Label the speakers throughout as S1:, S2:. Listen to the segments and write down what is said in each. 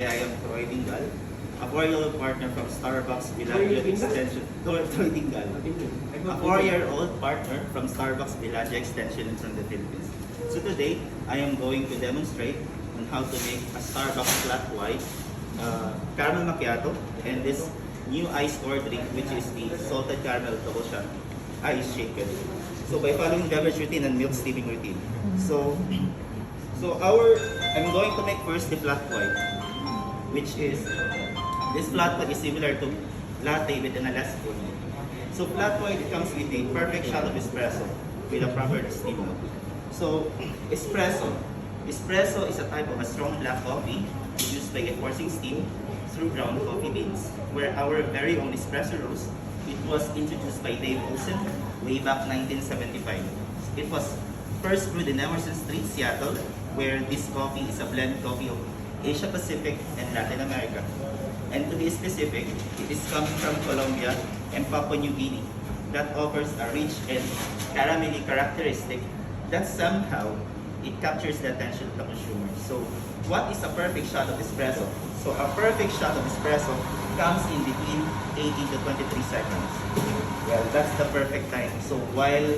S1: I am Troy Dingal, a 4-year-old partner from Starbucks Villaggio Extension. Troy Dingal, a 4-year-old partner from Starbucks Villaggio Extension from the Philippines. So today, I am going to demonstrate on how to make a Starbucks flat white caramel macchiato and this new ice core drink, which is the salted caramel double shot ice shaken. So by following beverage routine and milk steaming routine. I'm going to make first the flat white, which is, this flat white is similar to latte with an less spoon. So flat white, it comes with a perfect shot of espresso with a proper steam milk. So espresso is a type of a strong black coffee produced by forcing steam through ground coffee beans, where our very own espresso roast, it was introduced by Dave Olsen way back 1975. It was first brewed in Emerson Street, Seattle, where this coffee is a blend coffee of Asia Pacific and Latin America. And to be specific, it is coming from Colombia and Papua New Guinea that offers a rich and caramelly characteristic that somehow it captures the attention of the consumer. So what is a perfect shot of espresso? So a perfect shot of espresso comes in between 18 to 23 seconds. Well, that's the perfect time. So while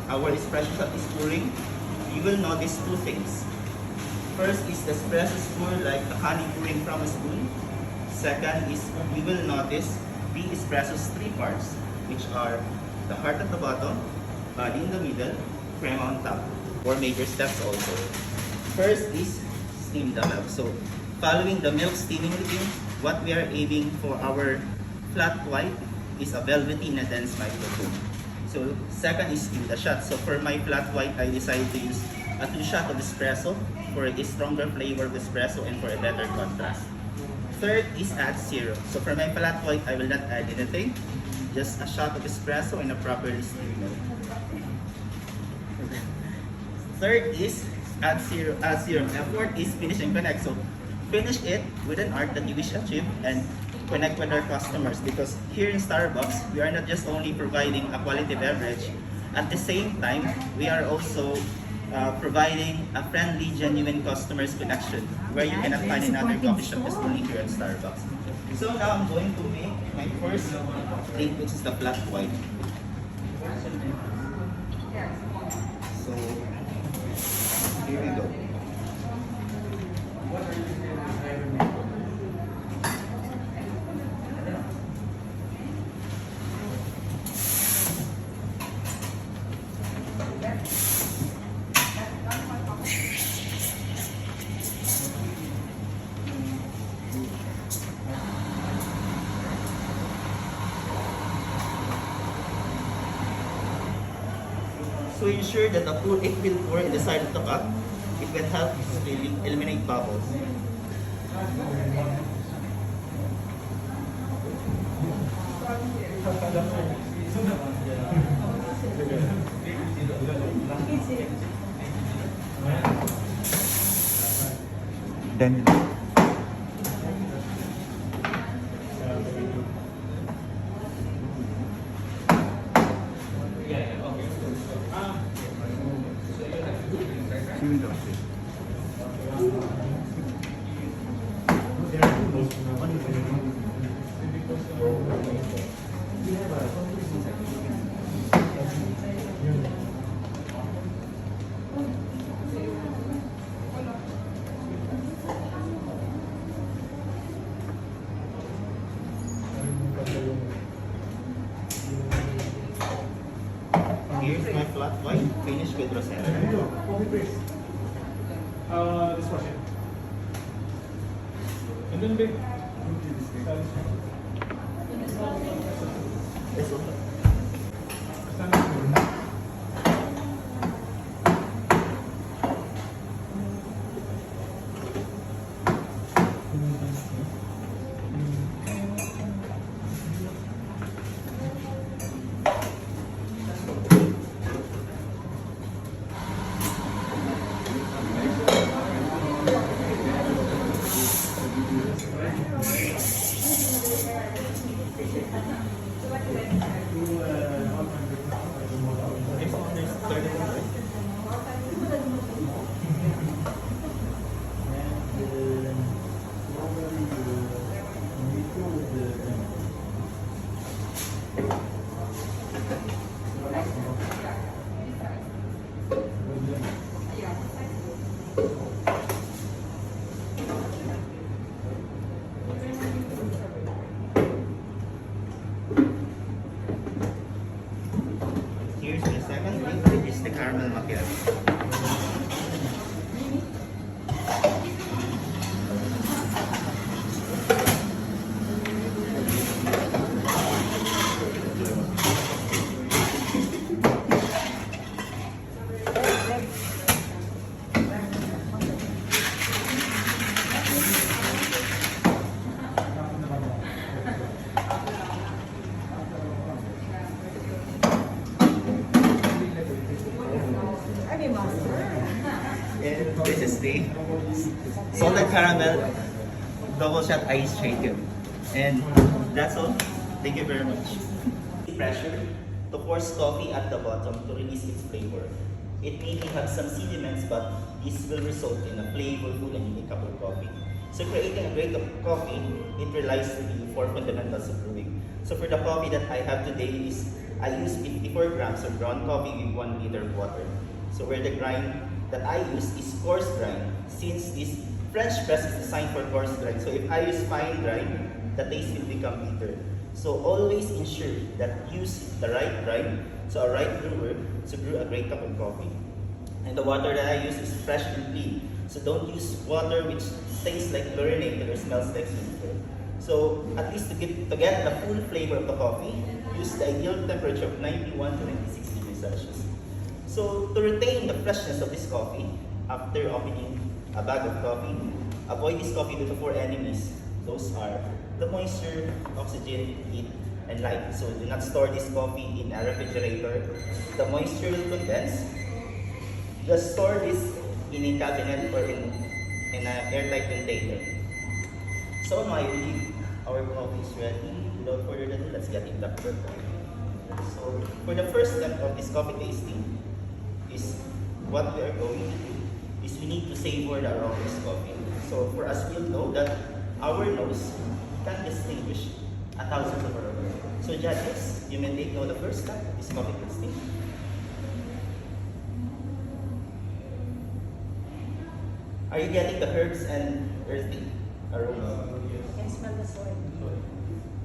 S1: our espresso shot is pouring, you will notice two things. First is the espresso pour like the honey pouring from a spoon. Second is we will notice the espresso's three parts, which are the heart at the bottom, body in the middle, crema on top. Four major steps also. First is steam the milk. So following the milk steaming routine, what we are aiming for our flat white is a velvety and a dense microfoam. So second is steam the shot. So for my flat white, I decided to use a 2 shot of espresso for a stronger flavor of espresso and for a better contrast. Third is add syrup. So for my flat white, I will not add anything. Just a shot of espresso and a properly steamed milk. Third is add syrup. And fourth is finish and connect. So finish it with an art that you wish to achieve and connect with our customers, because here in Starbucks, we are not just only providing a quality beverage, at the same time, we are also providing a friendly, genuine customers connection where you cannot find in other coffee shop, just only here at Starbucks. So now I'm going to make my first drink, which is the flat white. So here we go. So ensure that the food it will pour in the side of the cup. It will help to eliminate bubbles. Then here's my flat white, finished with rosetta.
S2: This was it. And then big.
S1: This one. caramel macchiato.
S3: Ay, may master.
S1: And this is the salted caramel double shot ice shaken. And that's all. Thank you very much. Pressure to force coffee at the bottom to release its flavor. It may have some sediments, but this will result in a flavorful and unique cup of coffee. So creating a great cup of coffee, it relies on the four fundamentals of brewing. So for the coffee that I have today is, I use 54 grams of ground coffee with 1 liter of water. So where the grind that I use is coarse grind, since this French press is designed for coarse grind. So if I use fine grind, the taste will become bitter. So always ensure that use the right grind, so a right brewer, to brew a great cup of coffee. And the water that I use is fresh and clean. So don't use water which tastes like chlorinated or smells like sulfur. So at least to get the full flavor of the coffee, use the ideal temperature of 91 to 96 degrees Celsius. So to retain the freshness of this coffee, after opening a bag of coffee, avoid this coffee due to 4 enemies. Those are the moisture, oxygen, heat, and light. So do not store this coffee in a refrigerator. The moisture will condense. Just store this in a cabinet or in an airtight container. So now I believe our coffee is ready. Without further ado, let's get into the So for the first step of this coffee tasting is what we are going to do is we need to savor the aroma of this coffee. So for us, we'll know that our nose can distinguish 1,000 of aromas. So judges, you may take note the first step of this coffee tasting. Are you getting the herbs and earthy aromas?
S3: I can smell the soil.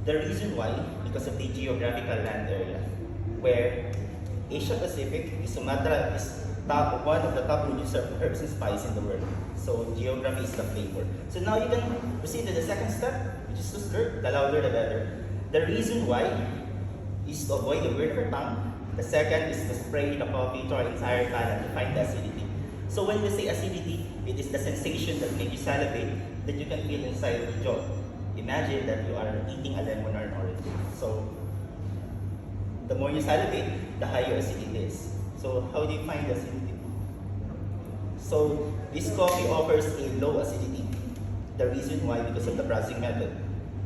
S1: The reason why, because of the geographical land area, where Asia Pacific, Sumatra is one of the top producers of herbs and spices in the world. So geography is the flavor. So now you can proceed to the second step, which is to slurp. The louder the better. The reason why is to avoid the word of your tongue. The second is to spray the coffee to our entire palate to find the acidity. So when we say acidity, it is the sensation that makes you salivate that you can feel inside of your jaw. Imagine that you are eating a lemon or an orange. So the more you salivate, the higher acidity is. So how do you find the acidity? So this coffee offers a low acidity. The reason why, because of the processing method,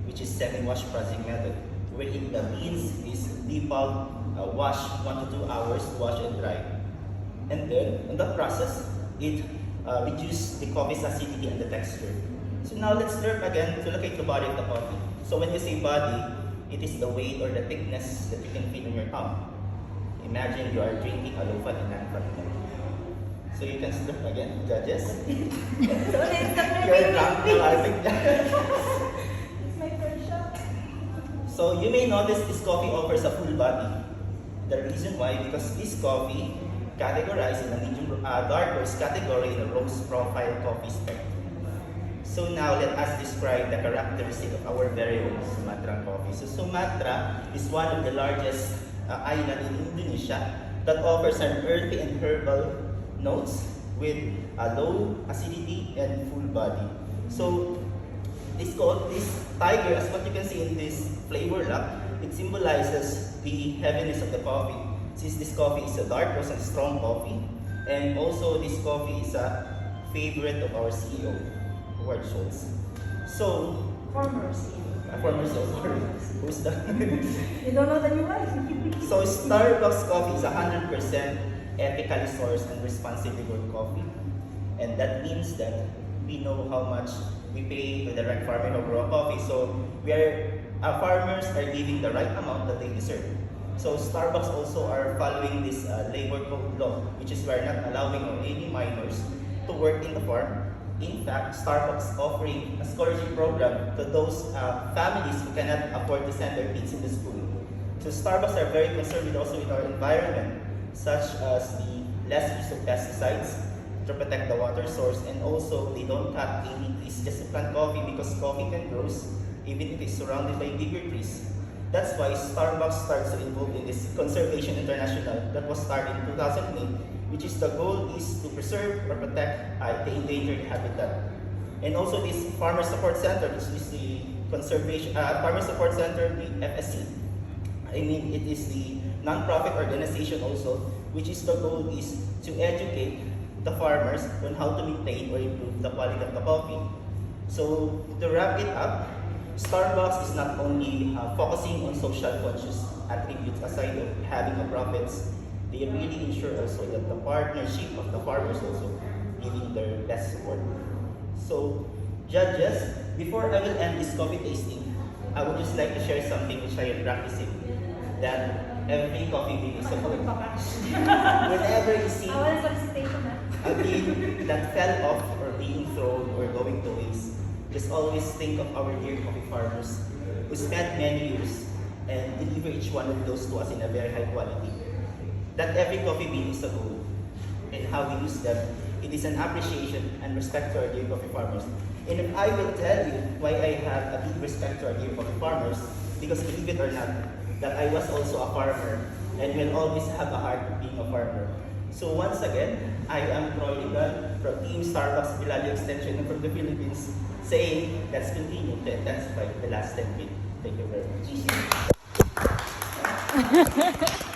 S1: which is semi-wash processing method, wherein the beans is depulped, washed 1 to 2 hours to wash and dry. And then, in that process, it reduces the coffee's acidity and the texture. So now let's slurp again to locate the body of the coffee. So when you say body, it is the weight or the thickness that you can feel in your tongue. Imagine you are drinking a low-fat and non-fat milk. So you can slurp again, judges.
S3: So next time,
S1: You're drunk, I think.
S3: it's my first shot.
S1: So you may notice this coffee offers a full body. The reason why, because this coffee categorized in a medium dark roast category in a roast profile coffee spectrum. So now let us describe the characteristic of our very own Sumatra coffee. So Sumatra is one of the largest island in Indonesia that offers an earthy and herbal notes with a low acidity and full body. So this tiger, as what you can see in this flavor lock, it symbolizes the heaviness of the coffee. Since this coffee is a dark roast and strong coffee, and also this coffee is a favorite of our CEO, Howard Schultz. So,
S3: Former CEO.
S1: former CEO, who's the?
S3: You don't know the new one?
S1: So Starbucks coffee is 100% ethically sourced and responsibly brewed coffee. And that means that we know how much we pay to the right farmer to grow coffee. So our farmers are giving the right amount that they deserve. So Starbucks also are following this labor code law, which is we're not allowing any minors to work in the farm. In fact, Starbucks offering a scholarship program to those families who cannot afford to send their kids to school. So Starbucks are very concerned also with our environment, such as the less use of pesticides to protect the water source, and also they don't cut any trees just to plant coffee because coffee can grow even if it's surrounded by bigger trees. That's why Starbucks starts to involve in this Conservation International that was started in 2008, which is the goal is to preserve or protect the endangered habitat. And also this Farmer Support Center, which is the conservation Farmer Support Center, the FSC. I mean, it is the non-profit organization also, which is the goal is to educate the farmers on how to maintain or improve the quality of the coffee. So to wrap it up, Starbucks is not only focusing on social conscious attributes aside of having a profits, they really ensure also that the partnership of the farmers also giving their best support. So, judges, before I will end this coffee tasting, I would just like to share something which I am practicing. That every coffee bean is a gold. Whenever you see
S3: Awal solicitation na.
S1: a bean that fell off or being thrown or going to waste, just always think of our dear coffee farmers who spent many years and deliver each one of those to us in a very high quality. That every coffee bean is a gold, and how we use them, it is an appreciation and respect to our dear coffee farmers. And if I will tell you why I have a big respect to our dear coffee farmers, because believe it or not, that I was also a farmer and will always have a heart of being a farmer. So once again, I am Troy Ligan from Team Starbucks Bilalio Extension and from the Philippines, saying let's continue to intensify the last 10 feet. Thank you very much.